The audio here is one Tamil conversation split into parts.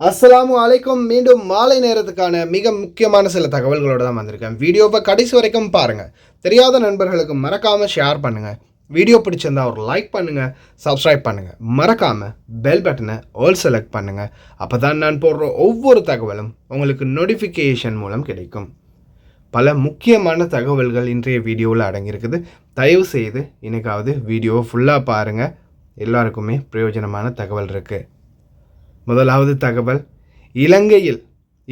அஸ்ஸலாமு அலைக்கும். மீண்டும் மாலை நேரத்துக்கான மிக முக்கியமான சில தகவல்களோடு தான் வந்திருக்கேன். வீடியோவை கடைசி வரைக்கும் பாருங்கள். தெரியாத நண்பர்களுக்கு மறக்காமல் ஷேர் பண்ணுங்கள். வீடியோ பிடிச்சிருந்தா ஒரு லைக் பண்ணுங்கள், சப்ஸ்கிரைப் பண்ணுங்கள். மறக்காமல் பெல் பட்டனை ஆல் செலக்ட் பண்ணுங்கள். அப்போ தான் நான் போடுற ஒவ்வொரு தகவலும் உங்களுக்கு நோட்டிஃபிகேஷன் மூலம் கிடைக்கும். பல முக்கியமான தகவல்கள் இன்றைய வீடியோவில் அடங்கியிருக்குது. தயவு செய்து இன்னைக்காவது வீடியோவை ஃபுல்லாக பாருங்கள். எல்லாருக்குமே பிரயோஜனமான தகவல் இருக்குது. முதலாவது தகவல்,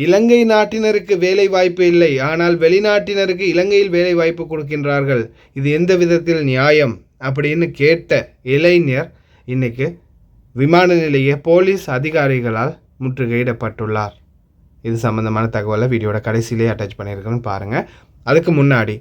இலங்கை நாட்டினருக்கு வேலை வாய்ப்பு இல்லை, ஆனால் வெளிநாட்டினருக்கு இலங்கையில் வேலை வாய்ப்பு கொடுக்கின்றார்கள். இது எந்த விதத்தில் நியாயம் அப்படின்னு கேட்ட இளைஞர் இன்னைக்கு விமான நிலைய போலீஸ் அதிகாரிகளால் முற்றுகையிடப்பட்டுள்ளார். இது சம்பந்தமான தகவலை வீடியோட கடைசியிலே அட்டாச் பண்ணியிருக்கேன்னு பாருங்கள். அதுக்கு முன்னாடி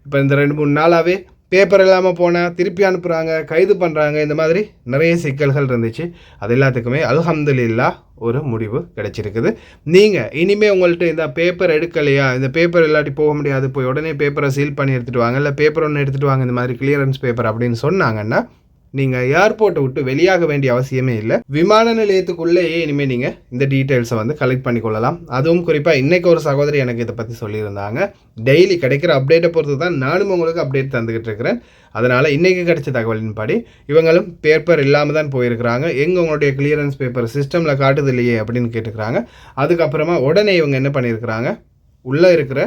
இப்போ இந்த 2-3 நாளாகவே பேப்பர் இல்லாமல் போனால் திருப்பி அனுப்புகிறாங்க, கைது பண்ணுறாங்க, இந்த மாதிரி நிறைய சிக்கல்கள் இருந்துச்சு. அது எல்லாத்துக்குமே அல்ஹம்துலில்லாஹ் ஒரு முடிவு கிடைச்சிருக்குது. நீங்கள் இனிமேல் உங்கள்கிட்ட இந்த பேப்பர் எடுக்கலையா, இந்த பேப்பர் இல்லாட்டி போக முடியாது, போய் உடனே பேப்பரை சீல் பண்ணி எடுத்துகிட்டு வாங்க, இல்லை பேப்பர் ஒன்று எடுத்துகிட்டு வாங்க, இந்த மாதிரி கிளியரன்ஸ் பேப்பர் அப்படின்னு சொன்னாங்கன்னா நீங்கள் ஏர்போர்ட்டை விட்டு வெளியாக வேண்டிய அவசியமே இல்லை. விமான நிலையத்துக்குள்ளேயே இனிமேல் நீங்கள் இந்த டீட்டெயில்ஸை வந்து கலெக்ட் பண்ணிக்கொள்ளலாம். அதுவும் குறிப்பாக இன்றைக்கி ஒரு சகோதரி எனக்கு இதை பற்றி சொல்லியிருந்தாங்க. டெய்லி கிடைக்கிற அப்டேட்டை பொறுத்து தான் நானும் உங்களுக்கு அப்டேட் தந்துக்கிட்டு இருக்கிறேன். அதனால் இன்றைக்கி கிடைச்ச தகவலின்படி இவங்களும் பேப்பர் இல்லாமல் தான் போயிருக்கிறாங்க. எங்கே உங்களுடைய கிளியரன்ஸ் பேப்பர் சிஸ்டமில் காட்டுது இல்லையே அப்படின்னு கேட்டுக்கிறாங்க. அதுக்கப்புறமா உடனே இவங்க என்ன பண்ணியிருக்கிறாங்க, உள்ளே இருக்கிற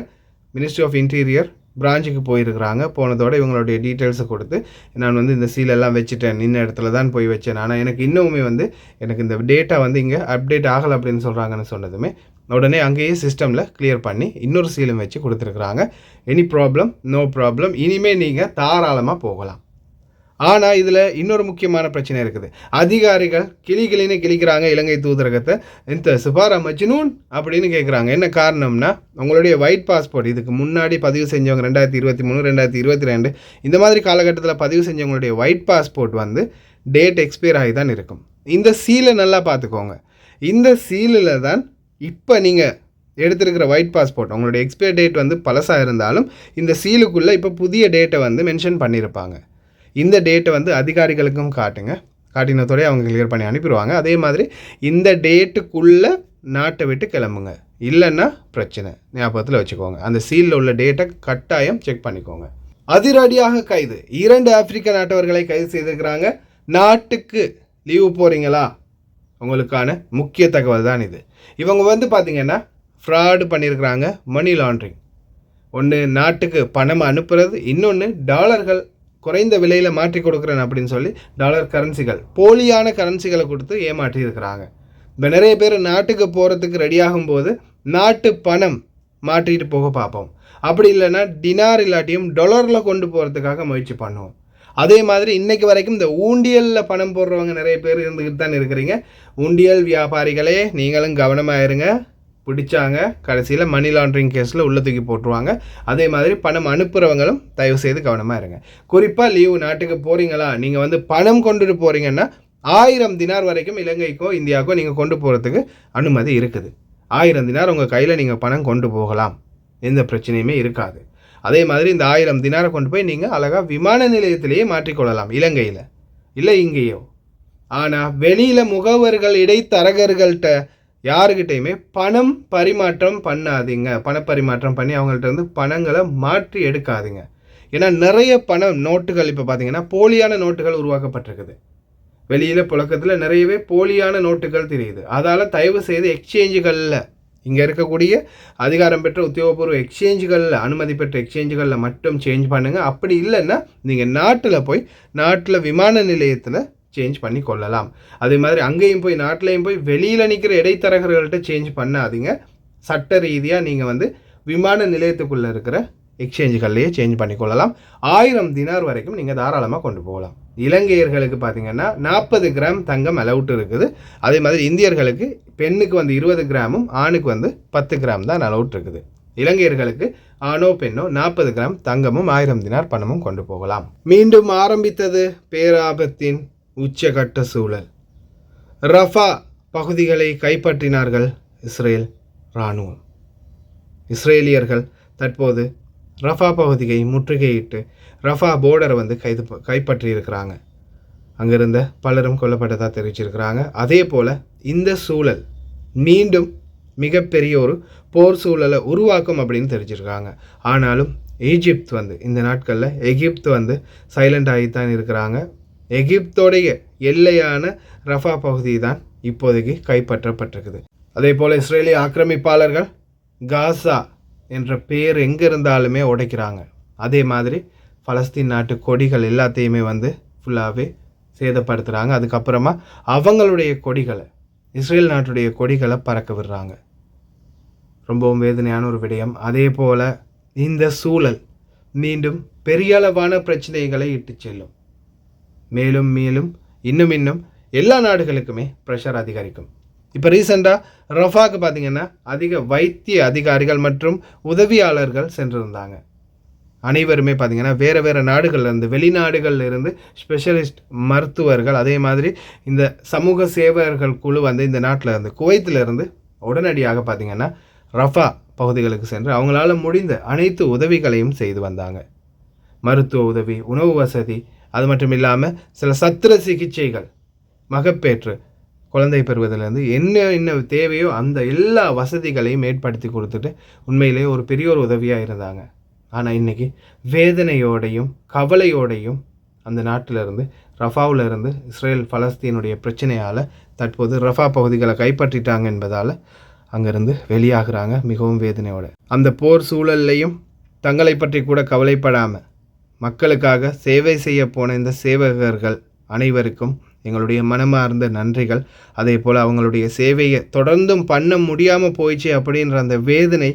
மினிஸ்ட்ரி ஆஃப் இன்டீரியர் பிரான்ச்சுக்கு போயிருக்கிறாங்க. போனதோடு இவங்களுடைய டீட்டெயில்ஸை கொடுத்து நான் வந்து இந்த சீலெல்லாம் வச்சுட்டேன், இன்ன இடத்துல தான் போய் வச்சேன், ஆனால் எனக்கு இன்னுமே வந்து எனக்கு இந்த டேட்டா வந்து இங்கே அப்டேட் ஆகலை அப்படின்னு சொல்கிறாங்கன்னு சொன்னதுமே உடனே அங்கேயே சிஸ்டமில் கிளியர் பண்ணி இன்னொரு சீலும் வச்சு கொடுத்துருக்குறாங்க. எனி ப்ராப்ளம், நோ ப்ராப்ளம், இனிமேல் நீங்கள் தாராளமாக போகலாம். ஆனால் இதில் இன்னொரு முக்கியமான பிரச்சனை இருக்குது. அதிகாரிகள் கிளின்னு கிளிக்கிறாங்க இலங்கை தூதரகத்தை. இந்த சுபாரா மஜ்னூன் அப்படின்னு கேட்குறாங்க. என்ன காரணம்னா, உங்களுடைய ஒயிட் பாஸ்போர்ட் இதுக்கு முன்னாடி பதிவு செஞ்சவங்க 2023, 2022 இந்த மாதிரி காலகட்டத்தில் பதிவு செஞ்சவங்களுடைய ஒயிட் பாஸ்போர்ட் வந்து டேட் எக்ஸ்பயர் ஆகி தான் இருக்கும். இந்த சீலை நல்லா பார்த்துக்கோங்க. இந்த சீலில் தான் இப்போ நீங்கள் எடுத்திருக்கிற ஒயிட் பாஸ்போர்ட் உங்களுடைய எக்ஸ்பயர் டேட் வந்து பழசாக இருந்தாலும் இந்த சீலுக்குள்ளே இப்போ புதிய டேட்டை வந்து மென்ஷன் பண்ணியிருப்பாங்க. இந்த டேட்டை வந்து அதிகாரிகளுக்கும் காட்டினத்தோட அவங்க கிளியர் பண்ணி அனுப்பிடுவாங்க. அதே மாதிரி இந்த டேட்டுக்குள்ளே நாட்டை விட்டு கிளம்புங்க, இல்லைன்னா பிரச்சனை, ஞாபகத்தில் வச்சுக்கோங்க. அந்த சீலில் உள்ள டேட்டை கட்டாயம் செக் பண்ணிக்கோங்க. அதிரடியாக கைது, 2 ஆப்பிரிக்க நாட்டவர்களை கைது செய்திருக்கிறாங்க. நாட்டுக்கு லீவு போகிறீங்களா, உங்களுக்கான முக்கிய தகவல் தான் இது. இவங்க வந்து பார்த்திங்கன்னா ஃப்ராடு பண்ணியிருக்கிறாங்க, மணி லாண்ட்ரிங். ஒன்று நாட்டுக்கு பணம் அனுப்புறது, இன்னொன்று டாலர்கள் குறைந்த விலையில் மாற்றி கொடுக்குறேன் அப்படின்னு சொல்லி டாலர் கரன்சிகள், போலியான கரன்சிகளை கொடுத்து ஏமாற்றி இருக்கிறாங்க. இப்போ நிறைய பேர் நாட்டுக்கு போகிறதுக்கு ரெடியாகும் போது நாட்டு பணம் மாற்றிட்டு போக பார்ப்போம். அப்படி இல்லைன்னா டினார் இல்லாட்டியும் டாலரில் கொண்டு போகிறதுக்காக முயற்சி பண்ணுவோம். அதே மாதிரி இன்றைக்கு வரைக்கும் இந்த ஊண்டியலில் பணம் போடுறவங்க நிறைய பேர் இருந்துக்கிட்டு தான் இருக்கிறீங்க. ஊண்டியல் வியாபாரிகளே நீங்களும் கவனமாக இருங்க. பிடிச்சாங்க கடைசியில் மணி லாண்ட்ரிங் கேஸில் உள்ள தூக்கி போட்டுருவாங்க. அதே மாதிரி பணம் அனுப்புகிறவங்களும் தயவு செய்து கவனமாக இருங்க. குறிப்பாக லீவு நாட்டுக்கு போகிறீங்களா, நீங்கள் வந்து பணம் கொண்டுட்டு போகிறீங்கன்னா 1000 தினார் வரைக்கும் இலங்கைக்கோ இந்தியாவுக்கோ நீங்கள் கொண்டு போகிறதுக்கு அனுமதி இருக்குது. 1000 தினார் உங்கள் கையில் நீங்கள் பணம் கொண்டு போகலாம், எந்த பிரச்சனையுமே இருக்காது. அதே மாதிரி இந்த 1000 தினாரை கொண்டு போய் நீங்கள் அழகாக விமான நிலையத்திலேயே மாற்றிக்கொள்ளலாம், இலங்கையில் இல்லை இங்கேயோ. ஆனால் வெளியில் முகவர்கள் இடைத்தரகர்கள்ட்ட யாருக்கிட்டையுமே பணம் பரிமாற்றம் பண்ணாதீங்க. பணப்பரிமாற்றம் பண்ணி அவங்கள்ட்ட இருந்து பணங்களை மாற்றி எடுக்காதீங்க. ஏன்னா நிறைய நோட்டுகள் இப்போ பார்த்தீங்கன்னா போலியான நோட்டுகள் உருவாக்கப்பட்டிருக்குது. வெளியில் புழக்கத்தில் நிறையவே போலியான நோட்டுகள் தெரியுது. அதால் தயவு செய்து எக்ஸ்சேஞ்சுகளில், இங்கே இருக்கக்கூடிய அதிகாரம் பெற்ற உத்தியோகபூர்வ எக்ஸ்சேஞ்சுகளில், அனுமதி பெற்ற எக்ஸ்சேஞ்சுகளில் மட்டும் சேஞ்ச் பண்ணுங்கள். அப்படி இல்லைன்னா நீங்கள் நாட்டில் விமான நிலையத்தில் சேஞ்ச் பண்ணி கொள்ளலாம். அதே மாதிரி அங்கேயும் போய் நாட்டிலையும் போய் வெளியில் நிற்கிற இடைத்தரகர்கள்ட்ட சேஞ்ச் பண்ணாதீங்க. சட்ட ரீதியாக நீங்கள் வந்து விமான நிலையத்துக்குள்ளே இருக்கிற எக்ஸ்சேஞ்சுகள்லேயே சேஞ்ச் பண்ணி கொள்ளலாம். 1000 தினார் வரைக்கும் நீங்கள் தாராளமாக கொண்டு போகலாம். இலங்கையர்களுக்கு பார்த்திங்கன்னா 40 கிராம் தங்கம் அலவுட் இருக்குது. அதே மாதிரி இந்தியர்களுக்கு பெண்ணுக்கு வந்து 20 கிராமும் ஆணுக்கு வந்து 10 கிராம் தான் அலவுட் இருக்குது. இலங்கையர்களுக்கு ஆணோ பெண்ணோ 40 கிராம் தங்கமும் 1000 தினார் பணமும் கொண்டு போகலாம். மீண்டும் ஆரம்பித்தது பேராபத்தின் உச்சகட்ட சூழல். ரஃபா பகுதிகளை கைப்பற்றினார்கள் இஸ்ரேல் இராணுவம். இஸ்ரேலியர்கள் தற்போது ரஃபா பகுதியை முற்றுகையிட்டு ரஃபா போர்டரை வந்து கைப்பற்றி இருக்கிறாங்க. அங்கிருந்த பலரும் கொல்லப்பட்டதாக தெரிவிச்சிருக்கிறாங்க. அதே போல் இந்த சூழல் மீண்டும் மிகப்பெரிய ஒரு போர் சூழலை உருவாக்கும் அப்படின்னு தெரிஞ்சிருக்காங்க. ஆனாலும் ஈஜிப்த் இந்த நாட்களில் எகிப்து சைலண்ட் ஆகித்தான் இருக்கிறாங்க. எகிப்தோடைய எல்லையான ரஃபா பகுதி தான் இப்போதைக்கு கைப்பற்றப்பட்டிருக்குது. அதே போல் இஸ்ரேலிய ஆக்கிரமிப்பாளர்கள் காசா என்ற பேர் எங்கே இருந்தாலுமே உடைக்கிறாங்க. அதே மாதிரி பலஸ்தீன் நாட்டு கொடிகள் எல்லாத்தையுமே ஃபுல்லாகவே சேதப்படுத்துகிறாங்க. அதுக்கப்புறமா அவங்களுடைய கொடிகளை, இஸ்ரேல் நாட்டுடைய கொடிகளை பறக்க விடுறாங்க. ரொம்பவும் வேதனையான ஒரு விடயம். அதே போல் இந்த சூழல் மீண்டும் பெரிய அளவான பிரச்சனைகளை இட்டு செல்லும். மேலும் மேலும் இன்னும் எல்லா நாடுகளுக்குமே ப்ரெஷர் அதிகரிக்கும். இப்போ ரீசெண்டாக ரஃபாக்கு பார்த்திங்கன்னா அதிக வைத்திய அதிகாரிகள் மற்றும் உதவியாளர்கள் சென்றிருந்தாங்க. அனைவருமே பார்த்திங்கன்னா வேறு நாடுகள்லேருந்து, வெளிநாடுகள்லேருந்து ஸ்பெஷலிஸ்ட் மருத்துவர்கள், அதே மாதிரி இந்த சமூக சேவகர்கள் குழு இந்த நாட்டில் இருந்து, குவைத்திலிருந்து உடனடியாக பார்த்திங்கன்னா ரஃபா பகுதிகளுக்கு சென்று அவங்களால முடிந்த அனைத்து உதவிகளையும் செய்து வந்தாங்க. மருத்துவ உதவி, உணவு வசதி, அது மட்டும் இல்லாமல் சில சத்திர சிகிச்சைகள், மகப்பேற்று, குழந்தை பெறுவதிலேருந்து என்ன தேவையோ அந்த எல்லா வசதிகளையும் ஏற்படுத்தி கொடுத்துட்டு உண்மையிலே ஒரு பெரிய ஒரு உதவியாக இருந்தாங்க. ஆனால் இன்றைக்கி வேதனையோடையும் கவலையோடையும் அந்த நாட்டிலிருந்து, ரஃபாவிலிருந்து இஸ்ரேல் பலஸ்தீனுடைய பிரச்சனையால் தற்போது ரஃபா பகுதிகளை கைப்பற்றிட்டாங்க என்பதால் அங்கேருந்து வெளியாகிறாங்க மிகவும் வேதனையோடு. அந்த போர் சூழல்லையும் தங்களை பற்றி கூட கவலைப்படாமல் மக்களுக்காக சேவை செய்ய போன இந்த சேவகர்கள் அனைவருக்கும் எங்களுடைய மனமார்ந்த நன்றிகள். அதே போல் அவங்களுடைய சேவையை தொடர்ந்தும் பண்ண முடியாமல் போயிடுச்சு அப்படின்ற அந்த வேதனை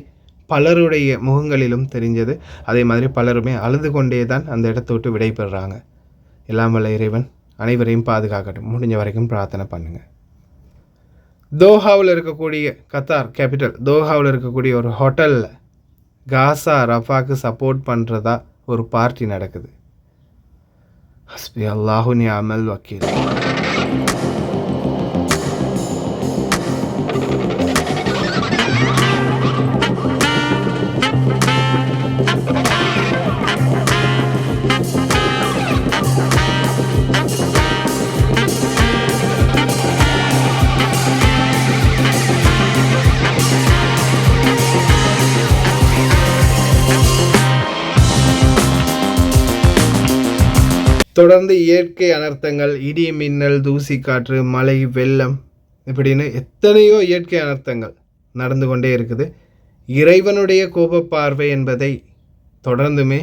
பலருடைய முகங்களிலும் தெரிஞ்சது. அதே மாதிரி பலருமே அழுது கொண்டே தான் அந்த இடத்த விட்டு விடைபெறுறாங்க. எல்லாம் வல்ல இறைவன் அனைவரையும் பாதுகாக்கட்டும். முடிஞ்ச வரைக்கும் பிரார்த்தனை பண்ணுங்கள். தோஹாவில் இருக்கக்கூடிய, கத்தார் கேபிட்டல் தோஹாவில் இருக்கக்கூடிய ஒரு ஹோட்டலில் காசா ரஃபாக்கு சப்போர்ட் பண்ணுறதா ஒரு பார்ட்டி நடக்குது. ஹஸ்பி அல்லாஹு நிஅமல் வக்கீல். தொடர்ந்து இயற்கை அனர்த்தங்கள், இடி மின்னல், தூசி காற்று, மழை, வெள்ளம் இப்படின்னு எத்தனையோ இயற்கை அனர்த்தங்கள் நடந்து கொண்டே இருக்குது. இறைவனுடைய கோப பார்வை என்பதை தொடர்ந்துமே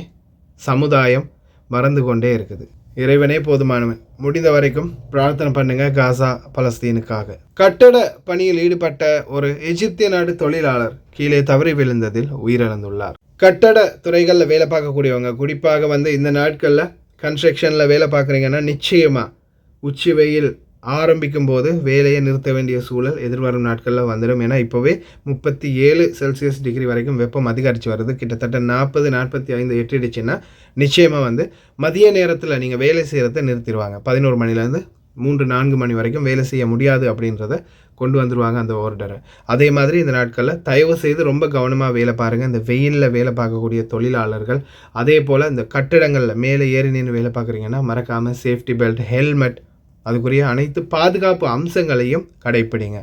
சமுதாயம் மறந்து கொண்டே இருக்குது. இறைவனே போதுமானவன். முடிந்த வரைக்கும் பிரார்த்தனை பண்ணுங்க காசா பலஸ்தீனுக்காக. கட்டட பணியில் ஈடுபட்ட ஒரு எகிப்திய நாடு தொழிலாளர் கீழே தவறி விழுந்ததில் உயிரிழந்துள்ளார். கட்டட துறைகளில் வேலை பார்க்கக்கூடியவங்க, குறிப்பாக இந்த நாட்களில் கன்ஸ்ட்ரக்ஷனில் வேலை பார்க்குறீங்கன்னா நிச்சயமாக உச்சி வெயில் ஆரம்பிக்கும் போது வேலையை நிறுத்த வேண்டிய சூழல் எதிர்வரும் நாட்களில் வந்துடும். ஏன்னா இப்போவே 37 செல்சியஸ் டிகிரி வரைக்கும் வெப்பம் அதிகரித்து வருது. கிட்டத்தட்ட 40-45 எட்டிடுச்சுன்னா நிச்சயமாக மதிய நேரத்தில் நீங்கள் வேலை செய்கிறத நிறுத்திடுவாங்க. 11 மணிலேருந்து 3-4 மணி வரைக்கும் வேலை செய்ய முடியாது அப்படின்றத கொண்டு வந்துடுவாங்க அந்த ஆர்டரை. அதே மாதிரி இந்த நாட்களில் தயவு செய்து ரொம்ப கவனமாக வேலை பாருங்கள். இந்த வெயிலில் வேலை பார்க்கக்கூடிய தொழிலாளர்கள், அதே போல் இந்த கட்டிடங்களில் மேலே ஏறி நின்று வேலை பார்க்குறீங்கன்னா மறக்காமல் சேஃப்டி பெல்ட், ஹெல்மெட், அதுக்குரிய அனைத்து பாதுகாப்பு அம்சங்களையும் கடைப்பிடிங்க.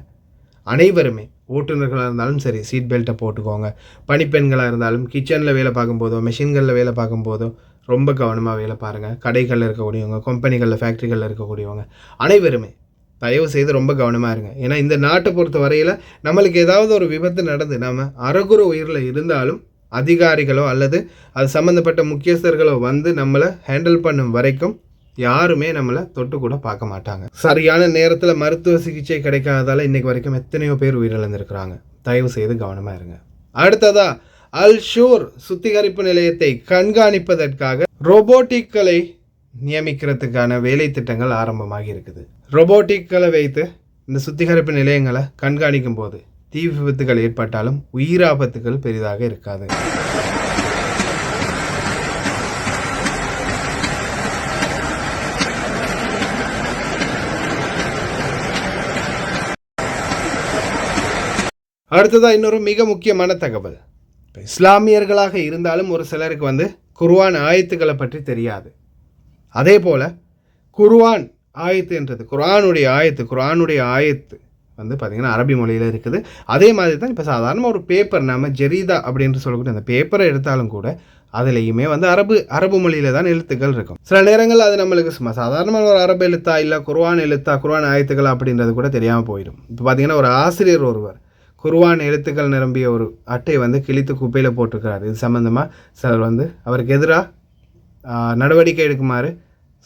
அனைவருமே ஓட்டுநர்களாக இருந்தாலும் சரி சீட் பெல்ட்டை போட்டுக்கோங்க. பணிப்பெண்களாக இருந்தாலும் கிச்சனில் வேலை பார்க்கும்போதோ, மெஷின்களில் வேலை பார்க்கும்போதோ ரொம்ப கவனமாக வேலை பாருங்கள். கடைகளில் இருக்கக்கூடியவங்க, கம்பெனிகளில், ஃபேக்ட்ரிகளில் இருக்கக்கூடியவங்க அனைவருமே தயவு செய்து ரொம்ப கவனமாக இருங்க. ஏன்னா இந்த நாட்டை பொறுத்த வரையில் நம்மளுக்கு ஏதாவது ஒரு விபத்து நடந்து நம்ம அறகுற உயிரில் இருந்தாலும் அதிகாரிகளோ அல்லது அது சம்மந்தப்பட்ட முக்கியஸ்தர்களோ நம்மளை ஹேண்டில் பண்ணும் வரைக்கும் யாருமே நம்மளை தொட்டு கூட பார்க்க மாட்டாங்க. சரியான நேரத்தில் மருத்துவ சிகிச்சை கிடைக்காததால் இன்றைக்கு வரைக்கும் எத்தனையோ பேர் உயிரிழந்திருக்கிறாங்க. தயவு செய்து கவனமாக இருங்க. அடுத்ததா அல் ஷூர் சுத்திகரிப்பு நிலையத்தை கண்காணிப்பதற்காக ரோபோட்டிக்களை நியமிக்கிறதுக்கான வேலை திட்டங்கள் ஆரம்பமாகி இருக்குது. ரோபோட்டிக்களை வைத்து இந்த சுத்திகரிப்பு நிலையங்களை கண்காணிக்கும் போது தீ விபத்துகள் ஏற்பட்டாலும் உயிராபத்துகள் பெரிதாக இருக்காது. அடுத்ததாக இன்னொரு மிக முக்கியமான தகவல். இஸ்லாமியர்களாக இருந்தாலும் ஒரு சிலருக்கு குர்ஆன் ஆயத்துக்களை பற்றி தெரியாது. அதே போல் குர்ஆன் ஆயத்துன்றது குர்ஆனுடைய ஆயத்து வந்து பார்த்திங்கன்னா அரபி மொழியில் இருக்குது. அதே மாதிரி தான் இப்போ சாதாரண ஒரு பேப்பர் நம்ம ஜெரீதா அப்படின்னு சொல்லக்கூடிய அந்த பேப்பரை எடுத்தாலும் கூட அதுலேயுமே வந்து அரபு மொழியில் தான் எழுத்துக்கள் இருக்கும். சில நேரங்கள் அது நம்மளுக்கு சாதாரணமாக ஒரு அரபு எழுத்தா இல்லை குர்ஆன் ஆயத்துக்கள் அப்படின்றது கூட தெரியாமல் போயிடும். இப்போ பார்த்திங்கன்னா ஒரு ஆசிரியர் ஒருவர் குர்ஆன் எழுத்துக்கள் நிரம்பிய ஒரு அட்டையை வந்து கிழித்து குப்பையில் போட்டிருக்கிறார். இது சம்மந்தமாக சிலர் வந்து அவருக்கு எதிராக நடவடிக்கை எடுக்குமாறு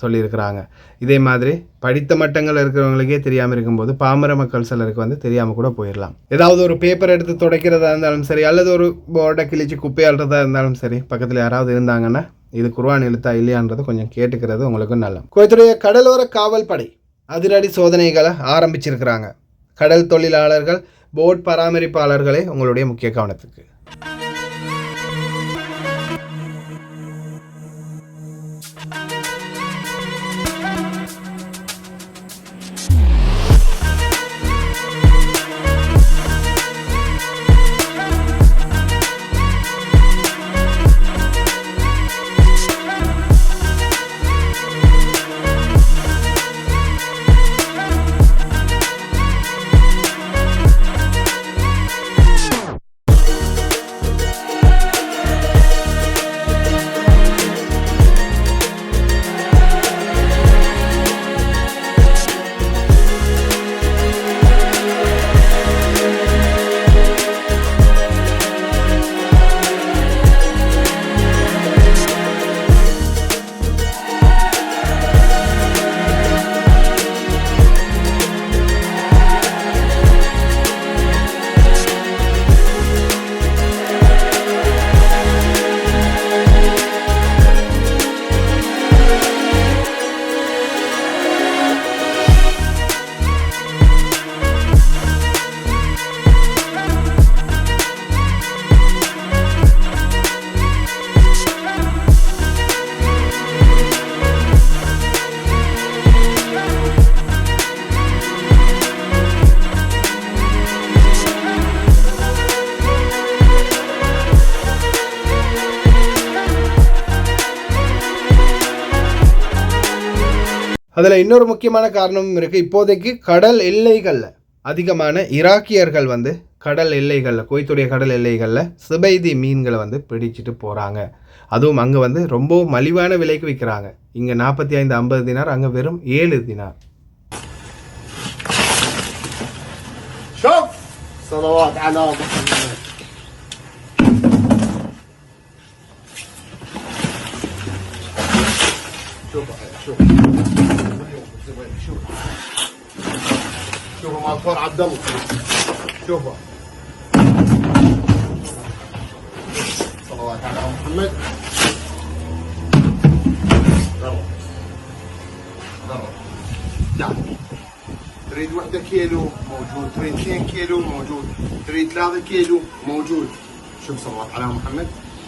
சொல்லியிருக்கிறாங்க. இதே மாதிரி படித்த மட்டங்கள் இருக்கிறவங்களுக்கே தெரியாமல் இருக்கும்போது பாமர மக்கள் சிலருக்கு வந்து தெரியாமல் கூட போயிடலாம். ஏதாவது ஒரு பேப்பர் எடுத்து துடைக்கிறதா இருந்தாலும் சரி, அல்லது ஒரு போர்டை கிழிச்சு குப்பையாடுறதா இருந்தாலும் சரி, பக்கத்தில் யாராவது இருந்தாங்கன்னா இது குர்ஆன் எழுத்தா இல்லையான்றது கொஞ்சம் கேட்டுக்கிறது உங்களுக்கு நல்லது. குவைத்துடைய கடலோர காவல் படை அதிரடி சோதனைகளை ஆரம்பிச்சிருக்கிறாங்க. கடல் தொழிலாளர்கள், போட் பராமரிப்பாளர்களே உங்களுடைய முக்கிய கவனத்துக்கு. அதில் இன்னொரு முக்கியமான காரணமும் இருக்குது. இப்போதைக்கு கடல் எல்லைகளில் அதிகமான ஈராக்கியர்கள் வந்து கடல் எல்லைகளில், குவைத்துடைய கடல் எல்லைகளில் சுபைதி மீன்களை வந்து பிடிச்சிட்டு போகிறாங்க. அதுவும் அங்கே வந்து ரொம்ப மலிவான விலைக்கு விற்கிறாங்க. இங்கே 45-50 தினார், அங்கே வெறும் 7 தினார். شوفوا مع الفار عبد الله، شوفوا صلوات على محمد. ضرب تعال، تريد 1 كيلو موجود، تريد 2 كيلو موجود، تريد 3 كيلو موجود. شوف صلوات على محمد.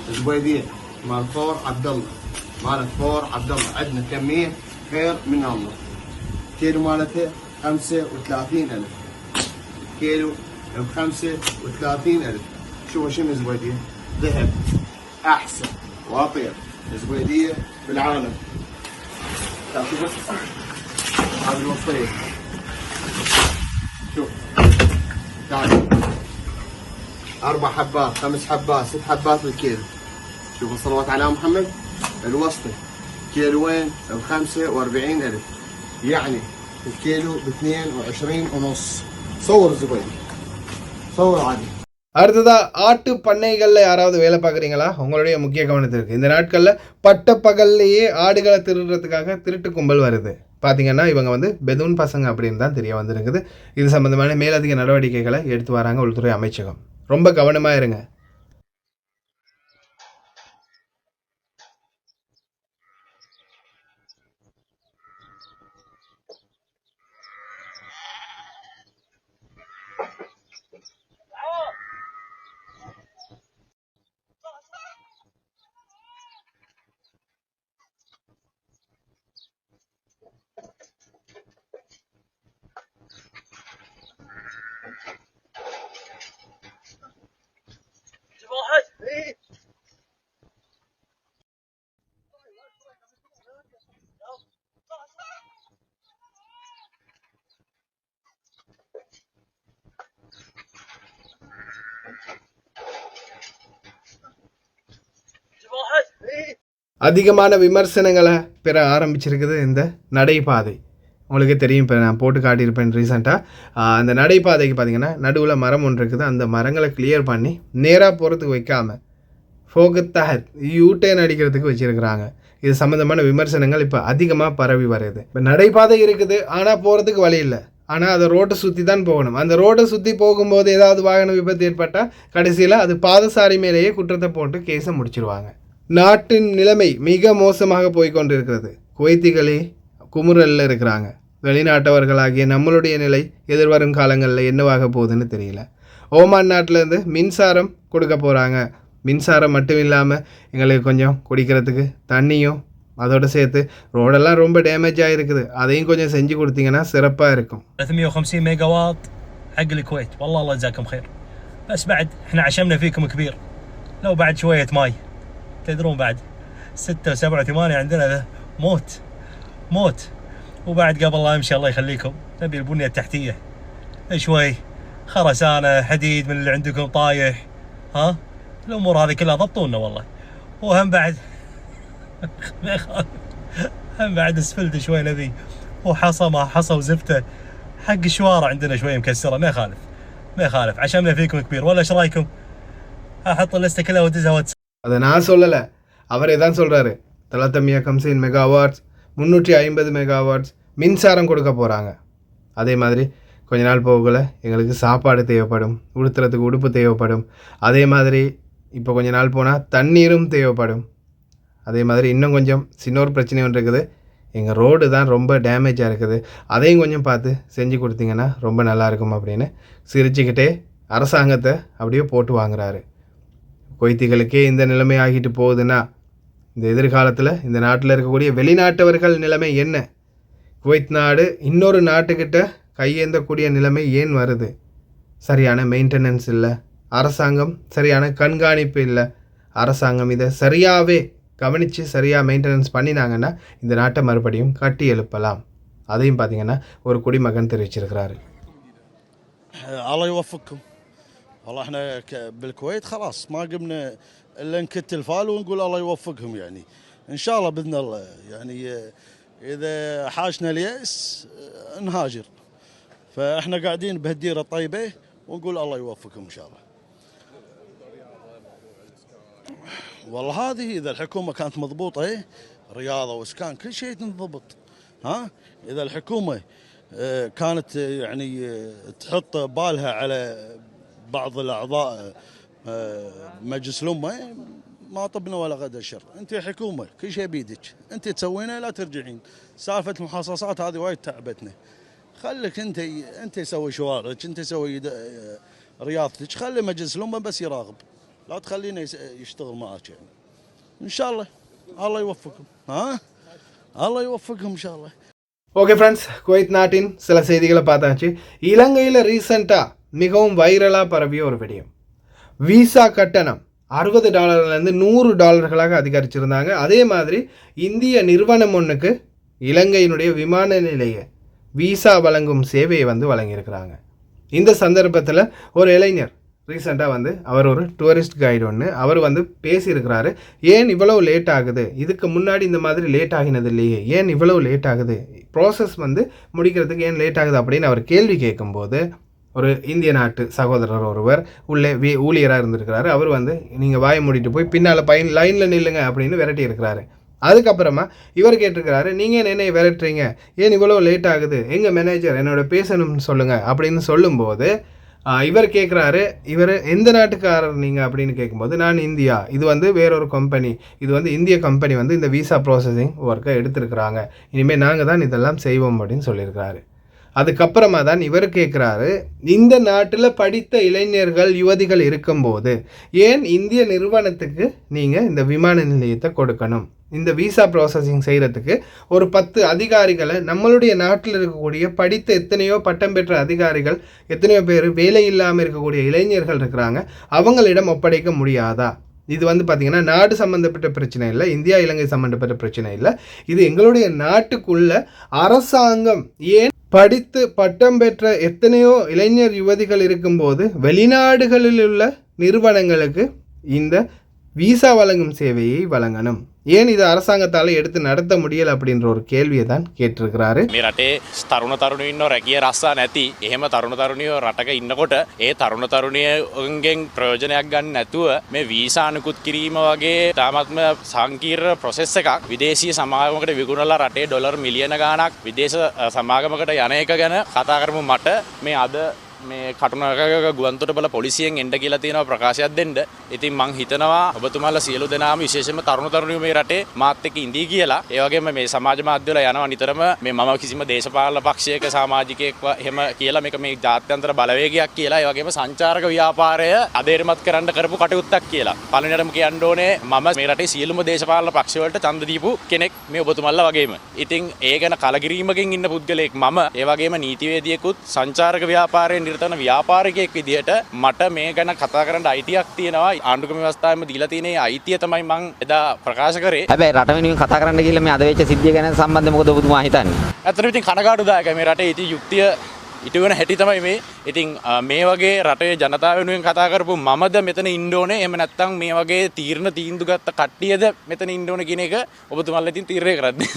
الزبيدية مال فور عبد الله، مال فور عبد الله عندنا كمية خير من الله. كيلو مالته 35,000 كيلو ب35,000. شوفوا شنو الزبيدية، ذهب أحسن وأطيب زبيدية بالعالم. شوف بس هذه الوصية، شوف تعال 4 حبات 5 حبات 6 حبات بالكيلو. شوفوا صلوات على محمد. الوسطي كيلوين ب45,000، يعني الكيلو ب22.5. صور زبيدي، صور عادي. அடுத்ததா ஆட்டு பண்ணைகளில் யாராவது வேலை பார்க்குறீங்களா? உங்களுடைய முக்கிய கவனத்திற்கு இந்த நாட்களில் பட்ட பகல்லையே ஆடுகளை திருடுறதுக்காக திருட்டு கும்பல் வருது. பார்த்தீங்கன்னா இவங்க வந்து பெதூன் பசங்க அப்படின்னு தான் தெரிய வந்திருக்குது. இது சம்பந்தமான மேலதிக நடவடிக்கைகளை எடுத்து வராங்க உள்துறை அமைச்சகம். ரொம்ப கவனமாக இருங்க. அதிகமான விமர்சனங்களை பெற ஆரம்பிச்சிருக்குது இந்த நடைபாதை. உங்களுக்கு தெரியும், இப்போ நான் போட்டு காட்டியிருப்பேன் ரீசெண்டாக. அந்த நடைபாதைக்கு பார்த்திங்கன்னா நடுவில் மரம் ஒன்று இருக்குது. அந்த மரங்களை கிளியர் பண்ணி நேராக போகிறதுக்கு வைக்காமல் ஃபோகத்தஹத் யூட்டேன் அடிக்கிறதுக்கு வச்சுருக்கிறாங்க. இது சம்மந்தமான விமர்சனங்கள் இப்போ அதிகமாக பரவி வருது. இப்போ நடைபாதை இருக்குது, ஆனால் போகிறதுக்கு வழி இல்லை. ஆனால் அதை ரோட்டை சுற்றி தான் போகணும். அந்த ரோட்டை சுற்றி போகும்போது ஏதாவது வாகன விபத்து ஏற்பட்டால் கடைசியில் அது பாதசாரி மேலேயே குற்றத்தை போட்டு கேஸை முடிச்சிருவாங்க. நாட்டின் நிலைமை மிக மோசமாக போய்கொண்டு இருக்கிறது. குவைத்திகளே குமுறலில் இருக்கிறாங்க. வெளிநாட்டவர்களாகிய நம்மளுடைய நிலை எதிர்வரும் காலங்களில் என்னவாக போகுதுன்னு தெரியல. ஓமான் நாட்டிலேருந்து மின்சாரம் கொடுக்க போகிறாங்க. மின்சாரம் மட்டும் இல்லாமல் எங்களுக்கு கொஞ்சம் குடிக்கிறதுக்கு தண்ணியும் அதோடு சேர்த்து ரோடெல்லாம் ரொம்ப டேமேஜ் ஆகிருக்குது, அதையும் கொஞ்சம் செஞ்சு கொடுத்தீங்கன்னா சிறப்பாக இருக்கும். 350 ميجا واط حق الكويت والله الله يجزاكم خير. بس بعد احنا عشمنا فيكم كبير. لو بعد شوية ماي تدرون بعد 6 و7 و8 عندنا موت. وبعد قبل الله يمشي الله يخليكم نبي البنية التحتية شوي خرسانة حديد من اللي عندكم طايح. ها الأمور هذه كلها ضبطونا والله. وهم بعد هم بعد اسفلت شوي نبي وحصى ما حصى وزفته حق الشوارع عندنا شوي مكسرة. ما يخالف عشمنا فيكم كبير. ولا ايش رايكم؟ احط اللسته كلها وادزها واتس. அதை நான் சொல்லலை, அவரே தான் சொல்கிறாரு. 350 மெகாவாட்ஸ் 350 மெகாவாட்ஸ் மின்சாரம் கொடுக்க போகிறாங்க. அதே மாதிரி கொஞ்ச நாள் போகல எங்களுக்கு சாப்பாடு தேவைப்படும், உடுத்துறதுக்கு உடுப்பு தேவைப்படும். அதே மாதிரி இப்போ கொஞ்ச நாள் போனால் தண்ணீரும் தேவைப்படும். அதே மாதிரி இன்னும் கொஞ்சம் சின்னொரு பிரச்சனை ஒன்று இருக்குது. எங்கள் ரோடு தான் ரொம்ப டேமேஜாக இருக்குது, அதையும் கொஞ்சம் பார்த்து செஞ்சு கொடுத்தீங்கன்னா ரொம்ப நல்லாயிருக்கும் அப்படின்னு சிரிச்சுக்கிட்டே அரசாங்கத்தை அப்படியே போட்டு வாங்குறாரு. குவைத்திகளுக்கே இந்த நிலைமை ஆகிட்டு போகுதுன்னா இந்த எதிர்காலத்தில் இந்த நாட்டில் இருக்கக்கூடிய வெளிநாட்டவர்கள் நிலைமை என்ன? குவைத் நாடு இன்னொரு நாட்டுக்கிட்ட கையேந்தக்கூடிய நிலைமை ஏன் வருது? சரியான மெயின்டெனன்ஸ் இல்லை, அரசாங்கம் சரியான கண்காணிப்பு இல்லை. அரசாங்கம் இதை சரியாகவே கவனித்து சரியாக மெயின்டெனன்ஸ் பண்ணினாங்கன்னா இந்த நாட்டை மறுபடியும் கட்டி எழுப்பலாம். அதையும் பார்த்தீங்கன்னா ஒரு குடிமகன் தெரிவிச்சிருக்கிறாரு. الله يوفقكم. والله احنا بالكويت خلاص ما قمنا الا نكت الفال ونقول الله يوفقهم يعني ان شاء الله باذن الله. يعني اذا حاشنا الياس نهاجر، فاحنا قاعدين بهالديره الطيبه ونقول الله يوفقهم ان شاء الله. والله هذه اذا الحكومه كانت مضبوطه رياضه واسكان كل شيء ينضبط. ها اذا الحكومه كانت يعني تحط بالها على بعض الاعضاء مجلس الامه ما طبنا ولا غدا شر. انت حكومه كل شيء بيدك، انت تسوينه لا ترجعين. سالفه المحاصصات هذه وايد تعبتنا. خليك انت سوي شوارعك، انت سوي رياضتك، خلي مجلس الامه بس يراقب، لا تخلينا يشتغل معك يعني. ان شاء الله الله يوفقهم. ها الله يوفقهم ان شاء الله. ஓகே ஃப்ரெண்ட்ஸ், குவைத் நாட்டின் சில செய்திகளை பார்த்தாச்சு. இலங்கையில் ரீசெண்டாக மிகவும் வைரலாக பரவிய ஒரு விடயம், விசா கட்டணம் $60 $100 அதிகரிச்சிருந்தாங்க. அதே மாதிரி இந்திய நிறுவனம் ஒன்றுக்கு இலங்கையினுடைய விமான நிலைய விசா வழங்கும் சேவையை வழங்கியிருக்கிறாங்க. இந்த சந்தர்ப்பத்தில் ஒரு இளைஞர் ரீசெண்டாக அவர் ஒரு டூரிஸ்ட் கைடு அவர் பேசியிருக்கிறாரு. ஏன் இவ்வளவு லேட் ஆகுது, இதுக்கு முன்னாடி இந்த மாதிரி லேட் ஆகினது இல்லையே, ஏன் இவ்வளவு லேட் ஆகுது, ப்ராசஸ் முடிக்கிறதுக்கு ஏன் லேட் ஆகுது அப்படின்னு அவர் கேள்வி கேட்கும்போது ஒரு இந்திய நாட்டு சகோதரர் ஒருவர் உள்ளே ஊழியராக இருந்திருக்கிறாரு. அவர் நீங்கள் வாயை மூடிட்டு போய் பின்னால் லைனில் நில்லுங்க அப்படின்னு விரட்டி இருக்கிறாரு. அதுக்கப்புறமா இவர் கேட்டிருக்கிறாரு, நீங்கள் என்னை விரட்டுறீங்க, ஏன் இவ்வளோ லேட் ஆகுது, எங்கள் மேனேஜர் என்னோட பேசணும்னு சொல்லுங்கள் அப்படின்னு சொல்லும்போது இவர் கேட்குறாரு, இவர் எந்த நாட்டுக்காரர் நீங்கள் அப்படின்னு கேட்கும்போது, நான் இந்தியா, இது வேறொரு கம்பெனி, இது இந்திய கம்பெனி இந்த விசா ப்ராசஸிங் ஒர்க்கை எடுத்திருக்கிறாங்க, இனிமேல் நாங்கள் தான் இதெல்லாம் செய்வோம் அப்படின்னு சொல்லியிருக்கிறாரு. அதுக்கப்புறமா தான் இவர் கேட்குறாரு, இந்த நாட்டில் படித்த இளைஞர்கள் யுவதிகள் இருக்கும்போது ஏன் இந்திய நிறுவனத்துக்கு நீங்கள் இந்த விமான நிலையத்தை கொடுக்கணும்? இந்த விசா ப்ராசஸிங் செய்கிறதுக்கு ஒரு 10 அதிகாரிகளை நம்மளுடைய நாட்டில் இருக்கக்கூடிய படித்த எத்தனையோ பட்டம் பெற்ற அதிகாரிகள், எத்தனையோ பேர் வேலை இல்லாமல் இருக்கக்கூடிய இளைஞர்கள் இருக்கிறாங்க, அவங்களிடம் ஒப்படைக்க முடியாதா? இது பார்த்திங்கன்னா நாடு சம்மந்தப்பட்ட பிரச்சனை இல்லை, இந்தியா இலங்கை சம்மந்தப்பட்ட பிரச்சனை இல்லை, இது எங்களுடைய நாட்டுக்குள்ள அரசாங்கம் ஏன் படித்து பட்டம் பெற்ற எத்தனையோ இளைஞர் யுவதிகள் இருக்கும்போது வெளிநாடுகளில் உள்ள நிறுவனங்களுக்கு இந்த விசா வழங்கும் சேவையை வழங்கணும்? ஏன் இது அரசாங்கத்தால் எடுத்து நடத்த முடியல அப்படின்ற ஒரு கேள்வியை தான் கேட்டிருக்கிறாரு. මේ රටේ තරුණ තරුණියෝ රැකිය රස්සා නැති එහෙම තරුණ තරුණියෝ රටක ඉන්නකොට ඒ තරුණ තරුණියන්ගෙන් ප්‍රයෝජනයක් ගන්න නැතුව මේ වීසා අනුකුත් කිරීම වගේ තාමත්ම සංකීර්ණ ප්‍රොසෙස් එකක් විදේශීය සමාගමකට විකුණලා රටේ ඩොලර් මිලියන ගාණක් විදේශ සමාගමකට යන එක ගැන කතා කරමු. මට මේ අද මේ කටුනායක ගුවන්තොටුපළ පොලිසියෙන් එන්න කියලා තියෙනවා ප්‍රකාශයක් දෙන්න. ඉතින් මං හිතනවා ඔබතුමාලා සියලු දෙනාම විශේෂයෙන්ම තරුණ තරුණියෝ මේ රටේ මාත් එක්ක ඉඳී කියලා. ඒ වගේම මේ සමාජ මාධ්‍යවල යනවා නිතරම මේ මම කිසිම දේශපාලන පක්ෂයක සමාජිකයෙක් එහෙම කියලා මේක මේ ජාත්‍යන්තර බලවේගයක් කියලා. ඒ වගේම සංචාරක ව්‍යාපාරය අධේරමත් කරන්න කරපු කටයුත්තක් කියලා. පළවෙනියටම කියන්න ඕනේ මම මේ රටේ සියලුම දේශපාලන පක්ෂ වලට ඡන්ද දීපු කෙනෙක් මේ ඔබතුමාලා වගේම. ඉතින් ඒ ගැන කලකිරීමකින් ඉන්න පුද්ගලයෙක් මම. ඒ වගේම නීතිවේදියෙකුත් සංචාරක ව්‍යාපාරයෙන් නිරතන ව්‍යාපාරිකයෙක් විදිහට මට මේ ගැන කතා කරන්න අයිතියක් තියෙනවා. ආණ්ඩුක්‍රම ව්‍යවස්ථාවෙම දීලා තියෙන අයිතිය තමයි මම එදා ප්‍රකාශ කරේ. හැබැයි රට වෙනුවෙන් කතා කරන්න ගිහලා මේ අද වෙච්ච සිද්ධිය ගැන සම්බන්ධව මොකද ඔබතුමා හිතන්නේ? ඇත්තටම ඉතින් කනගාටුදායකයි මේ රටේ ඉති යුක්තිය ඉටු වෙන හැටි තමයි මේ. ඉතින් මේ වගේ රටේ ජනතාව වෙනුවෙන් කතා කරපු මමද මෙතන ඉන්න ඕනේ එහෙම නැත්නම් මේ වගේ තීන්දුව ගත්ත කට්ටියද මෙතන ඉන්න ඕනේ කියන එක ඔබතුමාලා ඉතින් තීරණය කරන්නේ.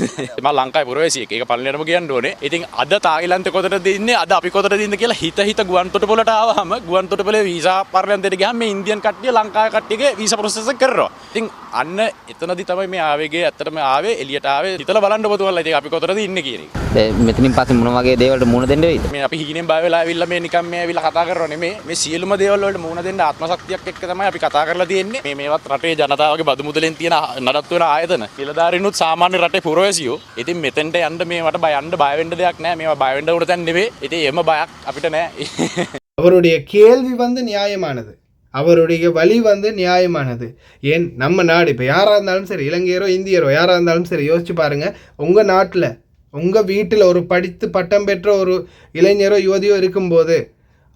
මම ලංකාවේ පුරවැසියෙක්. ඒක පළවෙනියටම කියන්න ඕනේ. ඉතින් අද තායිලන්තේ කොතනද ඉන්නේ අද අපි කොතනද ඉන්නේ කියලා හිත ගුවන්තොටුපළට ආවම ගුවන්තොටුපළේ වීසා පාර්ලිමේන්තුවට ගියාම මේ ඉන්දියන් කට්ටිය ලංකාවේ කට්ටියගේ වීසා ප්‍රොසෙස් එක කරනවා. ඉතින් අන්න එතනදී තමයි මේ ආවේගය ඇත්තටම ආවේ එළියට ආවේ. හිතලා බලන්න ඔබතුමාලා ඉතින් අපි කොතනද ඉන්නේ කියන එක. මෙතනින් පස්සේ මොන වගේ දේවල්ට මුහුණ දෙන්න වෙයිද? මේ අපි හීනෙන් බය වෙලා ඇවිල්ලා මේ නිකන් මේ ඇවිල්ලා කතා කරනවා නෙමෙයි. මේ සියලුම දේවල් වලට මුහුණ දෙන්න ආත්ම ශක්තියක් එක්ක තමයි අපි කතා කරලා තියෙන්නේ. මේවත් රටේ ජනතාවගේ බදු මුදලෙන් තියෙන නඩත්තු වෙන ආයතන. නිලධාරීනුත් සාමාන්‍ය රටේ පුරවැසියෝ. ඉතින් මෙතෙන්ට යන්න මේවට බය වෙන්න දෙයක් නැහැ. මේවා බය වෙන්න උන තැන නෙවෙයි. ඉතින් එම බයක් අපිට නැහැ. அவருடைய கேள்வி வந்து நியாயமானது, அவருடைய வழி வந்து நியாயமானது. ஏன் நம்ம நாடு இப்போ யாராக இருந்தாலும் சரி, இலங்கையரோ இந்தியரோ யாராக இருந்தாலும் சரி, யோசிச்சு பாருங்கள். உங்கள் நாட்டில் உங்கள் வீட்டில் ஒரு படித்து பட்டம் பெற்ற ஒரு இளைஞரோ யுவதியோ இருக்கும்போது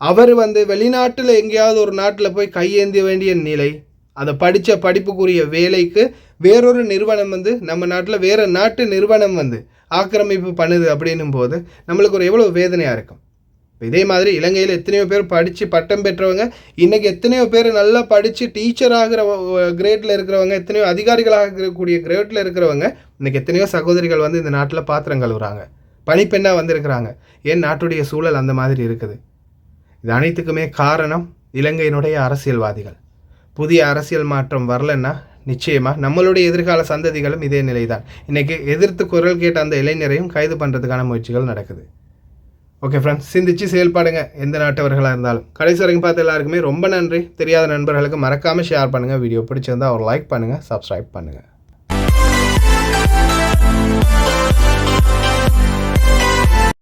அவர் வந்து வெளிநாட்டில் எங்கேயாவது ஒரு நாட்டில் போய் கையேந்திய வேண்டிய நிலை, அதை படித்த படிப்புக்குரிய வேலைக்கு வேறொரு நிறுவனம் வந்து நம்ம நாட்டில் வேறு நாட்டு நிறுவனம் வந்து ஆக்கிரமிப்பு பண்ணுது அப்படின்னும் போது நம்மளுக்கு ஒரு எவ்வளோ வேதனையாக இருக்கும். இதே மாதிரி இலங்கையில் எத்தனையோ பேர் படித்து பட்டம் பெற்றவங்க, இன்றைக்கி எத்தனையோ பேர் நல்லா படித்து டீச்சர் ஆகிற கிரேட்டில் இருக்கிறவங்க, எத்தனையோ அதிகாரிகளாக இருக்கக்கூடிய கிரேட்டில் இருக்கிறவங்க, இன்றைக்கி எத்தனையோ சகோதரிகள் வந்து இந்த நாட்டில் பாத்திரம் கழுவுறாங்க, பணிப்பெண்ணாக வந்திருக்கிறாங்க. ஏன் நாட்டுடைய சூழல் அந்த மாதிரி இருக்குது. இது அனைத்துக்குமே காரணம் இலங்கையினுடைய அரசியல்வாதிகள். புதிய அரசியல் மாற்றம் வரலன்னா நிச்சயமாக நம்மளுடைய எதிர்கால சந்ததிகளும் இதே நிலை தான். இன்றைக்கி எதிர்த்து குரல் கேட்ட அந்த இளைஞரையும் கைது பண்ணுறதுக்கான முயற்சிகள் நடக்குது. ஓகே ஃப்ரெண்ட்ஸ், சிந்திச்சு செயல்பாடுங்க எந்த நாட்டவர்களாக இருந்தாலும். கடைசி வரைக்கும் பார்த்த எல்லாருக்குமே ரொம்ப நன்றி. தெரியாத நண்பர்களுக்கு மறக்காமல் ஷேர் பண்ணுங்கள். வீடியோ பிடிச்சிருந்தால் ஒரு லைக் பண்ணுங்கள், சப்ஸ்கிரைப் பண்ணுங்கள்.